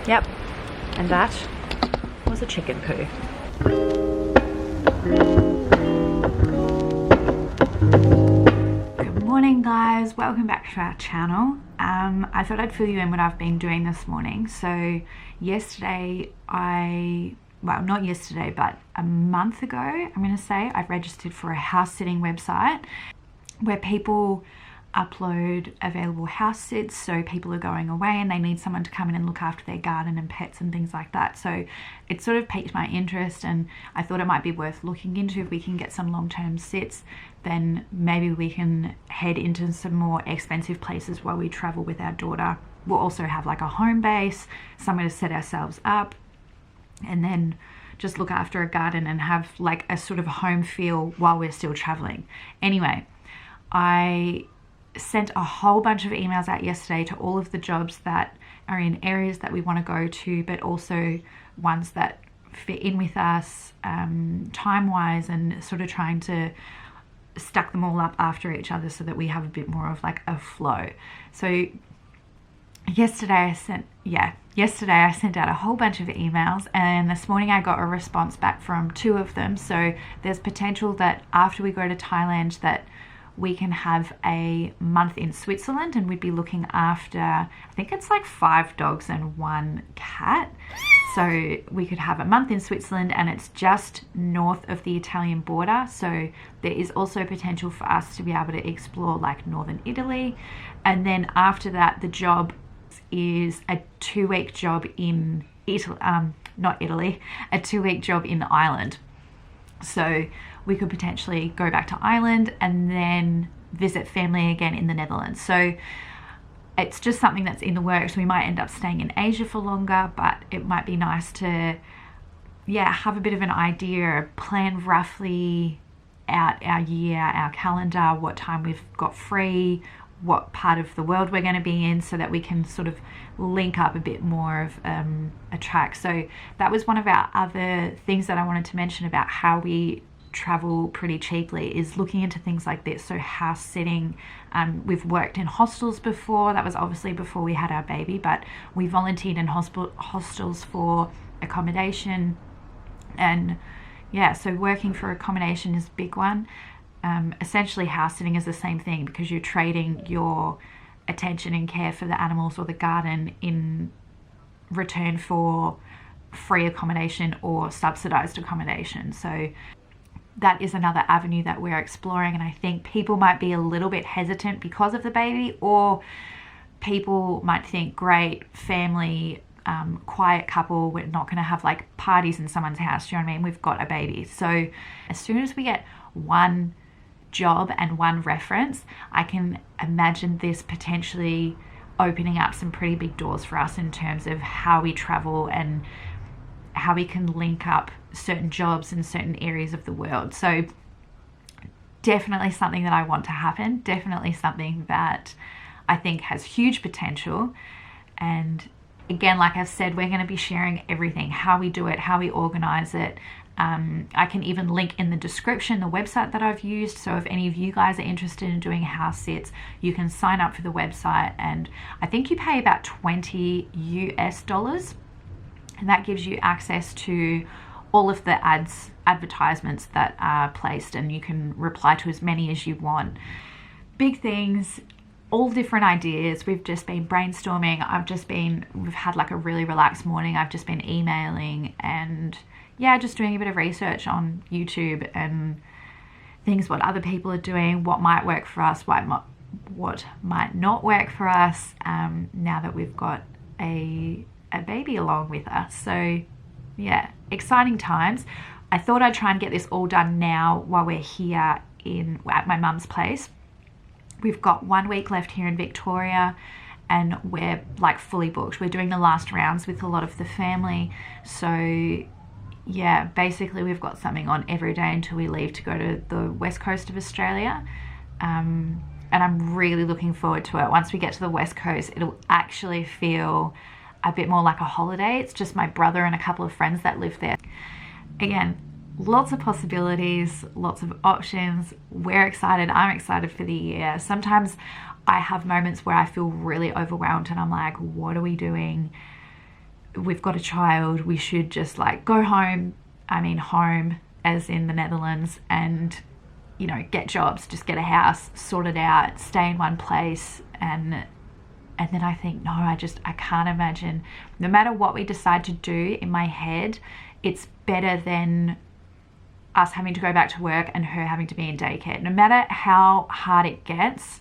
Yep, and that was a chicken poo. Good morning guys, welcome back to our channel. I thought I'd fill you in what I've been doing this morning. So yesterday well, not yesterday, but a month ago, I'm going to say, I registered for a house sitting website where people upload available house sits. So people are going away and they need someone to come in and look after their garden and pets and things like that. So it sort of piqued my interest, and I thought it might be worth looking into. If we can get some long-term sits, then maybe we can head into some more expensive places while we travel with our daughter. We'll also have like a home base, somewhere to set ourselves up, and then just look after a garden and have like a sort of home feel while we're still traveling. Anyway, I sent a whole bunch of emails out yesterday to all of the jobs that are in areas that we want to go to, but also ones that fit in with us time-wise, and sort of trying to stack them all up after each other so that we have a bit more of like a flow. So yesterday I sent out a whole bunch of emails, and this morning I got a response back from 2 of them. So there's potential that after we go to Thailand that we can have a month in Switzerland, and we'd be looking after, I think it's like 5 dogs and 1 cat. So we could have a month in Switzerland, and it's just north of the Italian border. So there is also potential for us to be able to explore like northern Italy. And then after that, the job is a 2-week job in Italy, a 2-week job in Ireland. So we could potentially go back to Ireland and then visit family again in the Netherlands. So it's just something that's in the works. We might end up staying in Asia for longer, but it might be nice to, have a bit of an idea, plan roughly out our year, our calendar, what time we've got free, what part of the world we're going to be in, so that we can sort of link up a bit more of a track. So that was one of our other things that I wanted to mention about how we travel pretty cheaply, is looking into things like this. So house sitting, we've worked in hostels before. That was obviously before we had our baby, but we volunteered in hostels for accommodation. And so working for accommodation is a big one. Essentially house sitting is the same thing, because you're trading your attention and care for the animals or the garden in return for free accommodation or subsidized accommodation. So that is another avenue that we're exploring, and I think people might be a little bit hesitant because of the baby, or people might think, great, family, quiet couple, we're not going to have like parties in someone's house, do you know what I mean? We've got a baby. So as soon as we get one job and one reference, I can imagine this potentially opening up some pretty big doors for us in terms of how we travel and how we can link up certain jobs in certain areas of the world. So definitely something that I want to happen, definitely something that I think has huge potential. And again, like I've said, we're going to be sharing everything, how we do it, how we organize it. I can even link in the description the website that I've used. So if any of you guys are interested in doing house sits, you can sign up for the website, and I think you pay about $20 US, and that gives you access to all of the advertisements that are placed, and you can reply to as many as you want. Big things, all different ideas. We've just been brainstorming. We've had like a really relaxed morning. I've just been emailing and just doing a bit of research on YouTube and things, what other people are doing, what might work for us, what might not work for us, now that we've got a baby along with us. So exciting times. I thought I'd try and get this all done now while we're here at my mum's place. We've got 1 week left here in Victoria, and we're like fully booked. We're doing the last rounds with a lot of the family. So basically we've got something on every day until we leave to go to the west coast of Australia. And I'm really looking forward to it. Once we get to the west coast, it'll actually feel a bit more like a holiday. It's just my brother and a couple of friends that live there. Again, lots of possibilities, lots of options. We're excited. I'm excited for the year. Sometimes I have moments where I feel really overwhelmed and I'm like, what are we doing? we've got a child, we should just like go home, I mean home as in the Netherlands, and you know, get jobs, just get a house, sort it out, stay in one place. And then I think, no, I can't imagine, no matter what we decide to do, in my head, it's better than us having to go back to work and her having to be in daycare. No matter how hard it gets,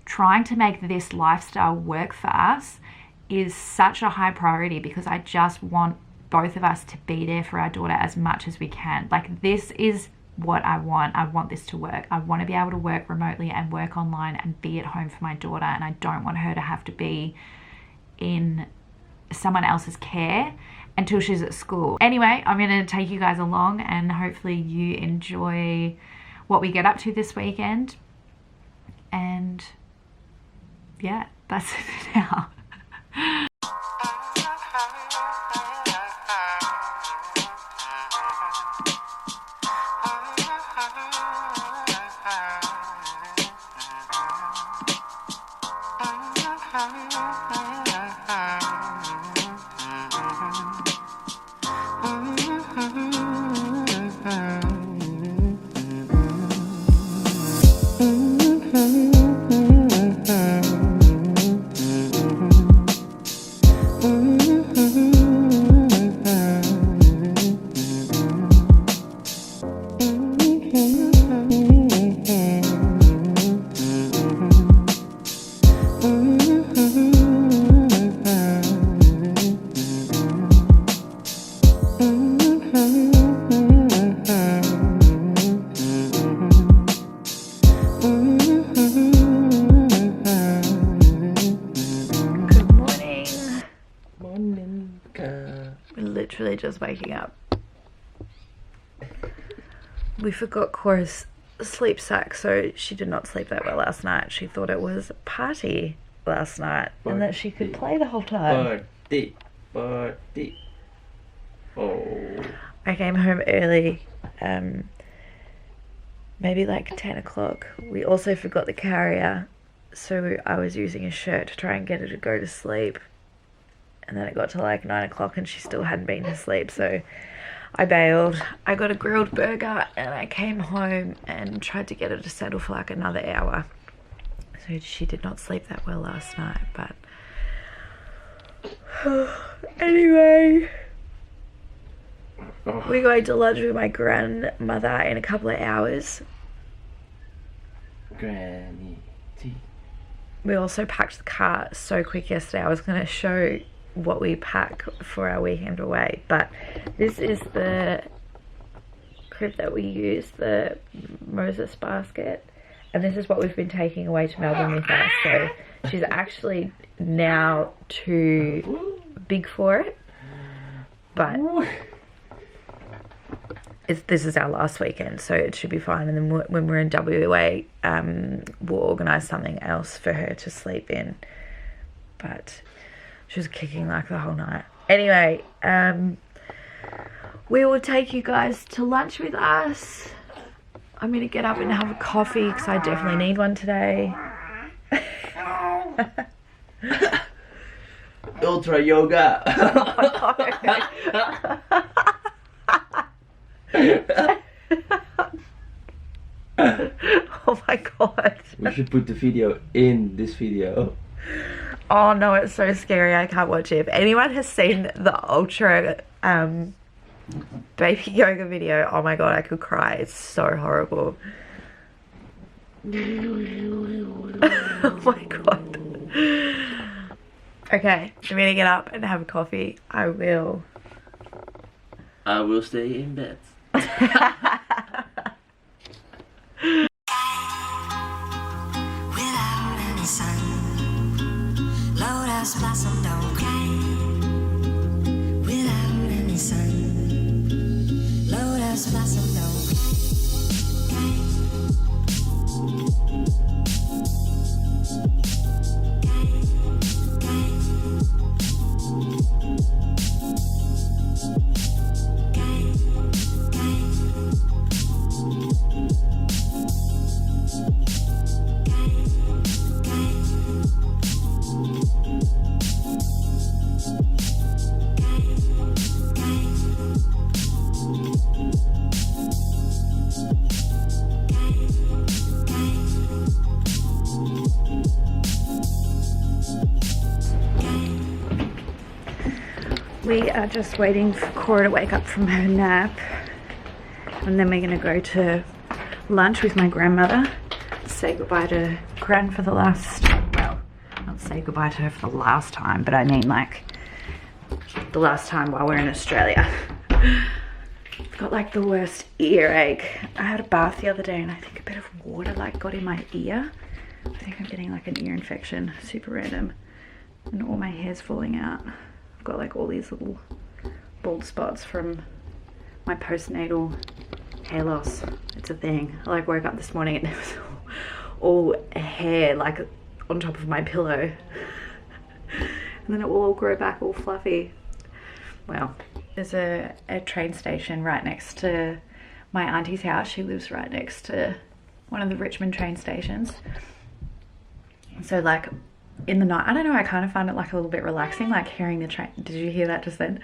trying to make this lifestyle work for us is such a high priority, because I just want both of us to be there for our daughter as much as we can. Like, this is what I want. I want this to work. I want to be able to work remotely and work online and be at home for my daughter, and I don't want her to have to be in someone else's care until she's at school. Anyway, I'm going to take you guys along, and hopefully you enjoy what we get up to this weekend. And yeah, that's it for now. Literally just waking up. We forgot Cora's sleep sack, so she did not sleep that well last night. She thought it was a party last night and that she could play the whole time. Party. Oh. I came home early, maybe like 10 o'clock. We also forgot the carrier, so I was using a shirt to try and get her to go to sleep. And then it got to like 9 o'clock and she still hadn't been to sleep, so I bailed. I got a grilled burger and I came home and tried to get her to settle for like another hour. So she did not sleep that well last night, but anyway, we're going to lunch with my grandmother in a couple of hours. Granny tea. We also packed the car so quick yesterday. I was going to show what we pack for our weekend away, but this is the crib that we use, the Moses basket, and this is what we've been taking away to Melbourne with us. So she's actually now too big for it, but this is our last weekend, so it should be fine. And then when we're in WA, we'll organise something else for her to sleep in. But she was kicking like the whole night. Anyway, we will take you guys to lunch with us. I'm going to get up and have a coffee because I definitely need one today. Ultra yoga. Oh my god. We should put the video in this video. Oh no, it's so scary. I can't watch it. If anyone has seen the ultra baby yoga video, oh my god, I could cry. It's so horrible. Oh my god. Okay, I'm gonna get up and have a coffee. I will stay in bed. Without any sun, lotus blossom don't cry. Without any sun, lotus blossom don't cry. We are just waiting for Cora to wake up from her nap, and then we're going to go to lunch with my grandmother, say goodbye to Gran for the last, well, not say goodbye to her for the last time, but I mean like the last time while we're in Australia. I've got like the worst earache. I had a bath the other day and I think a bit of water like got in my ear. I think I'm getting like an ear infection, super random, and all my hair's falling out. I've got like all these little bald spots from my postnatal hair loss. It's a thing. I like woke up this morning and there was all hair like on top of my pillow and then it will all grow back all fluffy. Well, there's a train station right next to my auntie's house. She lives right next to one of the Richmond train stations. So like in the night, I don't know, I kind of find it like a little bit relaxing, like hearing the train. Did you hear that just then?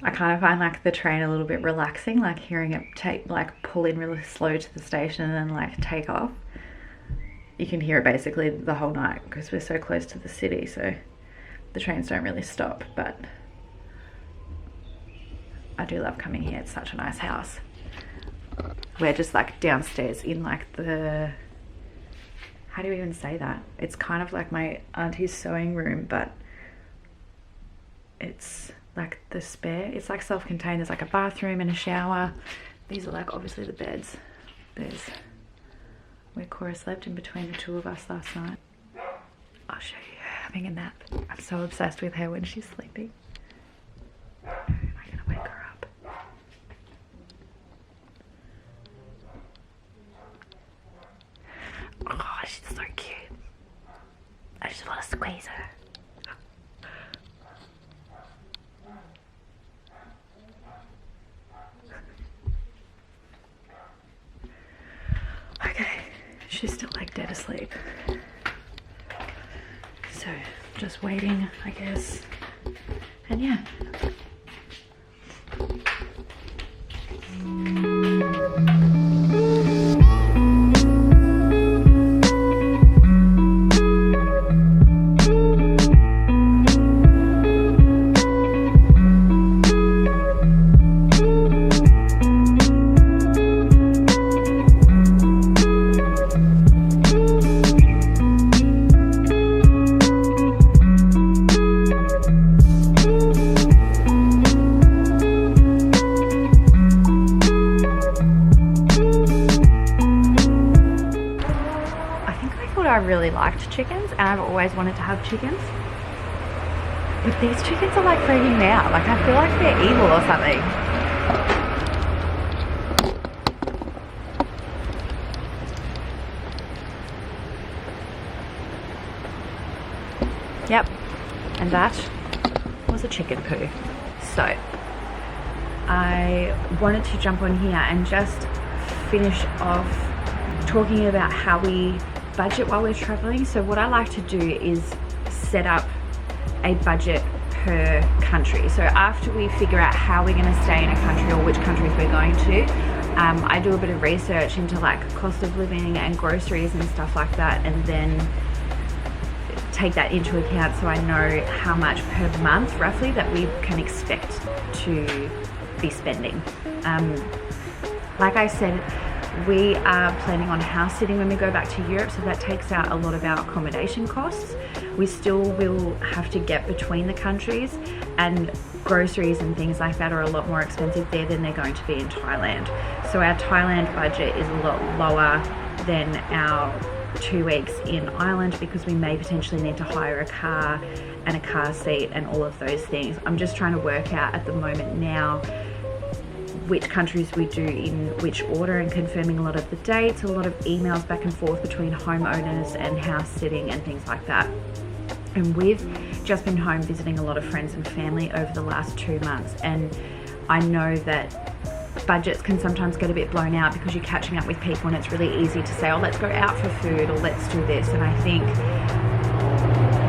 I kind of find like the train a little bit relaxing, like hearing it like pull in really slow to the station and then like take off. You can hear it basically the whole night because we're so close to the city, so the trains don't really stop. But I do love coming here. It's such a nice house. We're just like downstairs in like the, how do you even say that? It's kind of like my auntie's sewing room, but it's like the spare, it's like self-contained. There's like a bathroom and a shower. These are like obviously the beds. There's where Cora slept in between the two of us last night. I'll show you her having a nap. I'm so obsessed with her when she's sleeping. Am I gonna wake her up? Oh, she's so cute. I just want to squeeze her. Okay, she's still like dead asleep. So just waiting, I guess. And yeah. I really liked chickens and I've always wanted to have chickens, but these chickens are like freaking me out. Like I feel like they're evil or something. Yep, and that was a chicken poo. So I wanted to jump on here and just finish off talking about how we budget while we're traveling. So what I like to do is set up a budget per country. So after we figure out how we're going to stay in a country or which countries we're going to, I do a bit of research into like cost of living and groceries and stuff like that, and then take that into account so I know how much per month roughly that we can expect to be spending. Like I said, we are planning on house sitting when we go back to Europe, so that takes out a lot of our accommodation costs. We still will have to get between the countries, and groceries and things like that are a lot more expensive there than they're going to be in Thailand. So our Thailand budget is a lot lower than our 2 weeks in Ireland because we may potentially need to hire a car and a car seat and all of those things. I'm just trying to work out at the moment now which countries we do in which order and confirming a lot of the dates, a lot of emails back and forth between homeowners and house sitting and things like that. And we've just been home visiting a lot of friends and family over the last 2 months, and I know that budgets can sometimes get a bit blown out because you're catching up with people and it's really easy to say, oh, let's go out for food or let's do this. And I think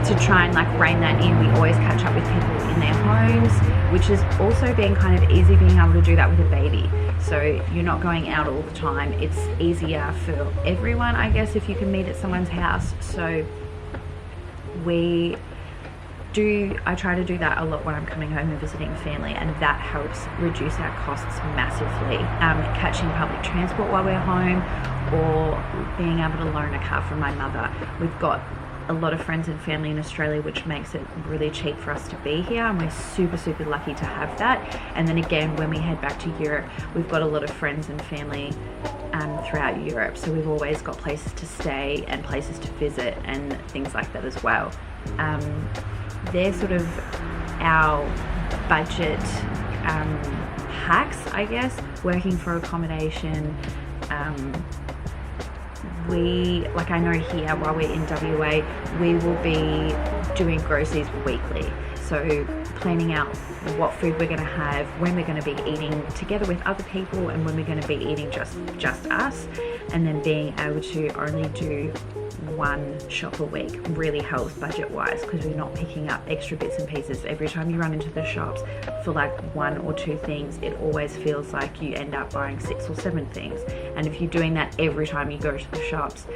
to try and like rein that in, we always catch up with people in their homes, which has also been kind of easy being able to do that with a baby. So you're not going out all the time. It's easier for everyone, I guess, if you can meet at someone's house. So we I try to do that a lot when I'm coming home and visiting family, and that helps reduce our costs massively. Catching public transport while we're home, or being able to loan a car from my mother. We've got a lot of friends and family in Australia, which makes it really cheap for us to be here, and we're super lucky to have that. And then again, when we head back to Europe, we've got a lot of friends and family throughout Europe, so we've always got places to stay and places to visit and things like that as well. They're sort of our budget hacks, I guess. Working for accommodation. I know here while we're in WA, we will be doing groceries weekly. So planning out what food we're going to have, when we're going to be eating together with other people, and when we're going to be eating just us, and then being able to only do one shop a week really helps budget wise, because we're not picking up extra bits and pieces. Every time you run into the shops for like 1 or 2 things, it always feels like you end up buying 6 or 7 things. And if you're doing that every time you go to the shops,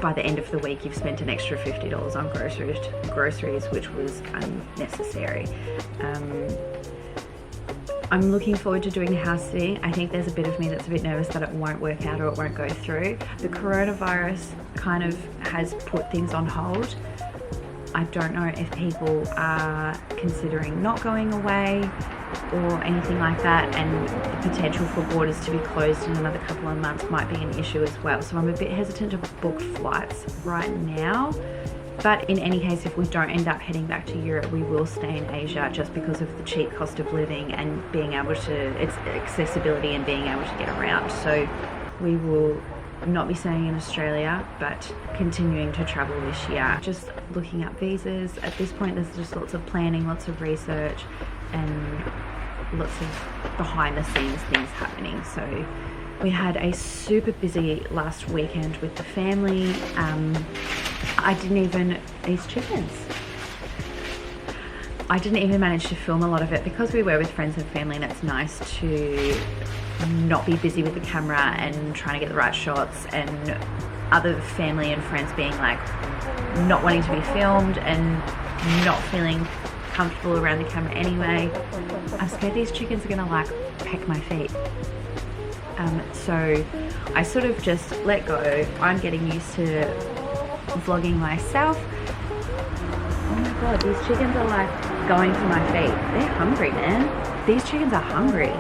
by the end of the week you've spent an extra $50 on groceries, which was unnecessary. I'm looking forward to doing the house sitting. I think there's a bit of me that's a bit nervous that it won't work out or it won't go through. The coronavirus kind of has put things on hold. I don't know if people are considering not going away or anything like that, and the potential for borders to be closed in another couple of months might be an issue as well. So I'm a bit hesitant to book flights right now. But in any case, if we don't end up heading back to Europe, we will stay in Asia, just because of the cheap cost of living and being able to, its accessibility and being able to get around. So we will not be staying in Australia, but continuing to travel this year. Just looking up visas. At this point, there's just lots of planning, lots of research, and lots of behind the scenes things happening. So we had a super busy last weekend with the family. These chickens. I didn't even manage to film a lot of it because we were with friends and family, and it's nice to not be busy with the camera and trying to get the right shots, and other family and friends being like not wanting to be filmed and not feeling comfortable around the camera anyway. I'm scared these chickens are gonna like peck my feet. So I sort of just let go. I'm getting used to vlogging myself. Oh my god, these chickens are like going for my feet. They're hungry, man. These chickens are hungry.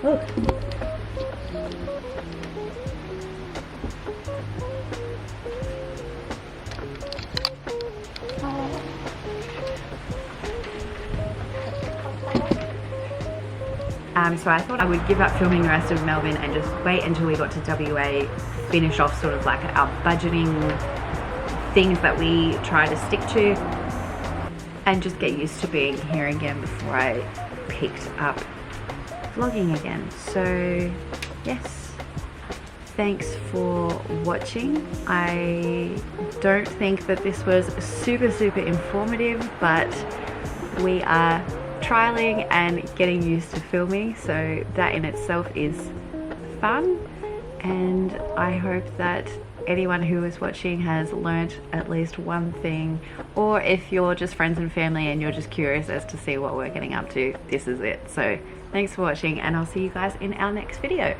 Look. So I thought I would give up filming the rest of Melbourne and just wait until we got to WA, finish off sort of like our budgeting things that we try to stick to, and just get used to being here again before I picked up vlogging again. So yes, thanks for watching. I don't think that this was super informative, but we are trialing and getting used to filming, so that in itself is fun. And I hope that anyone who is watching has learnt at least one thing, or if you're just friends and family and you're just curious as to see what we're getting up to, this is it. So thanks for watching, and I'll see you guys in our next video.